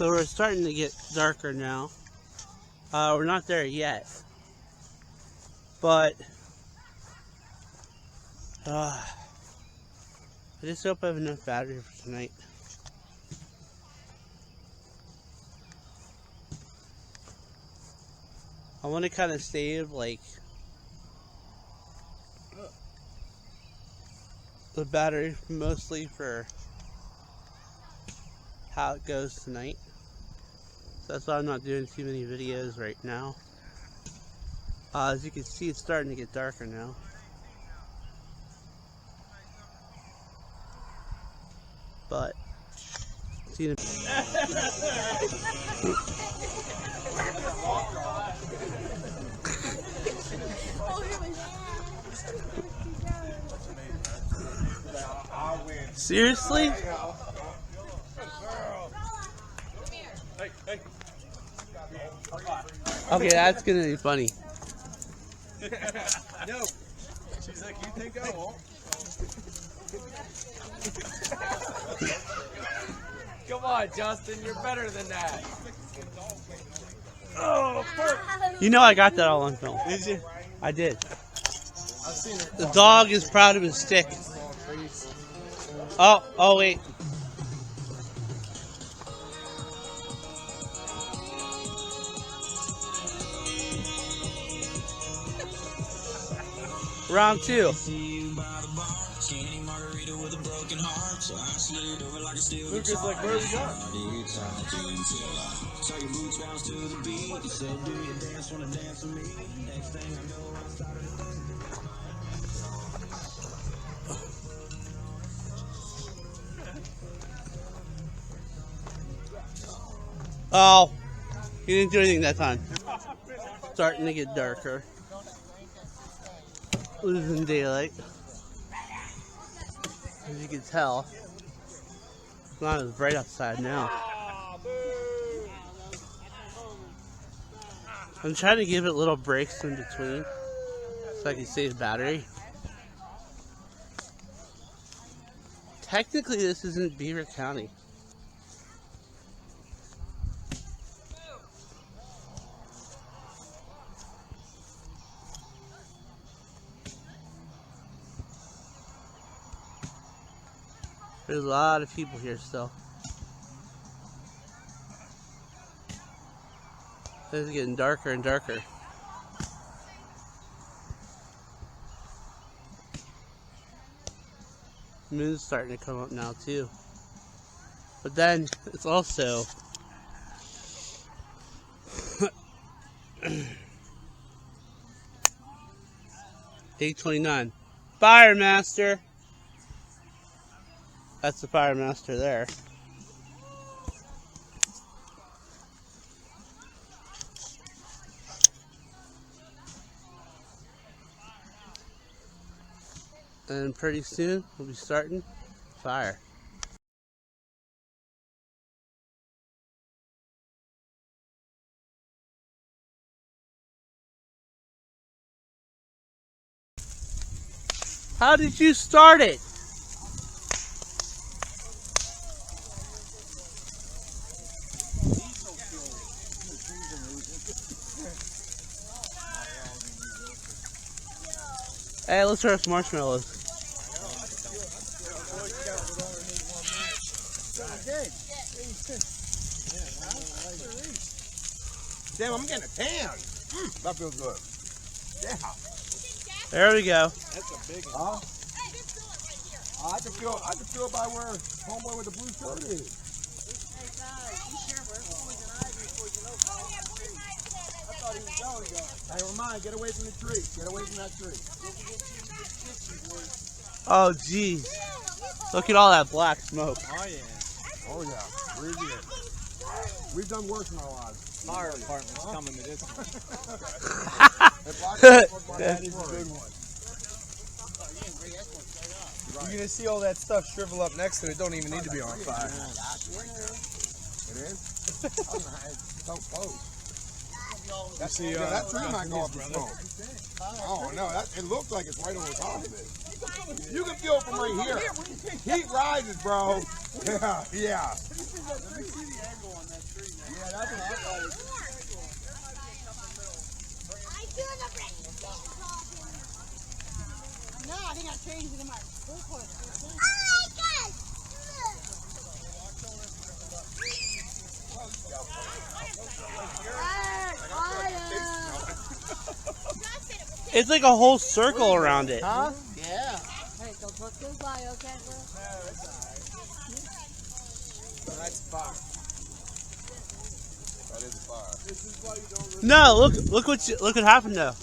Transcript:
So we're starting to get darker now. We're not there yet, but I just hope I have enough battery for tonight. I want to kind of save like the battery mostly for how it goes tonight. So that's why I'm not doing too many videos right now. As you can see, it's starting to get darker now. But see the seriously? Okay, that's gonna be funny. No. She's like, you think I won't? Come on, Justin, you're better than that. Oh, you know I got that all on film. Did you? I did. I've seen it. The dog is proud of his stick. Oh wait. Round 2. Lucas, like, where are we going? Oh, he didn't do anything that time. Starting to get darker. Losing daylight. As you can tell, it's not as bright outside now. I'm trying to give it little breaks in between so I can save battery. Technically, this isn't Beaver County. There's a lot of people here still. It's getting darker and darker. The moon's starting to come up now too. But then it's also $8.29. Fire Master. That's the Fire Master there. And pretty soon we'll be starting fire. How did you start it? Hey, let's try some marshmallows. Damn, I'm getting a tan. That feels good. Yeah. There we go. That's a big one. I can feel it by where homeboy with the blue shirt is. Hey, remind, get away from the tree. Get away from that tree. Oh, geez. Look at all that black smoke. Oh, yeah. Oh, yeah. Breathe it. We've done worse in our lives. Fire department's coming to this one. That is a good one. You're going to see all that stuff shrivel up next to it. Don't even need to be on fire. It is? So close. That tree might go up in smoke. Oh, no. It looks like it's right on the top of it. You can feel it from right here. Heat rises, bro. Yeah, yeah. Let me see the angle on that tree. It's like a whole circle around it. Huh? Yeah. Hey, don't look too by, okay, bro? That's fire. That is fire. No, look what happened though.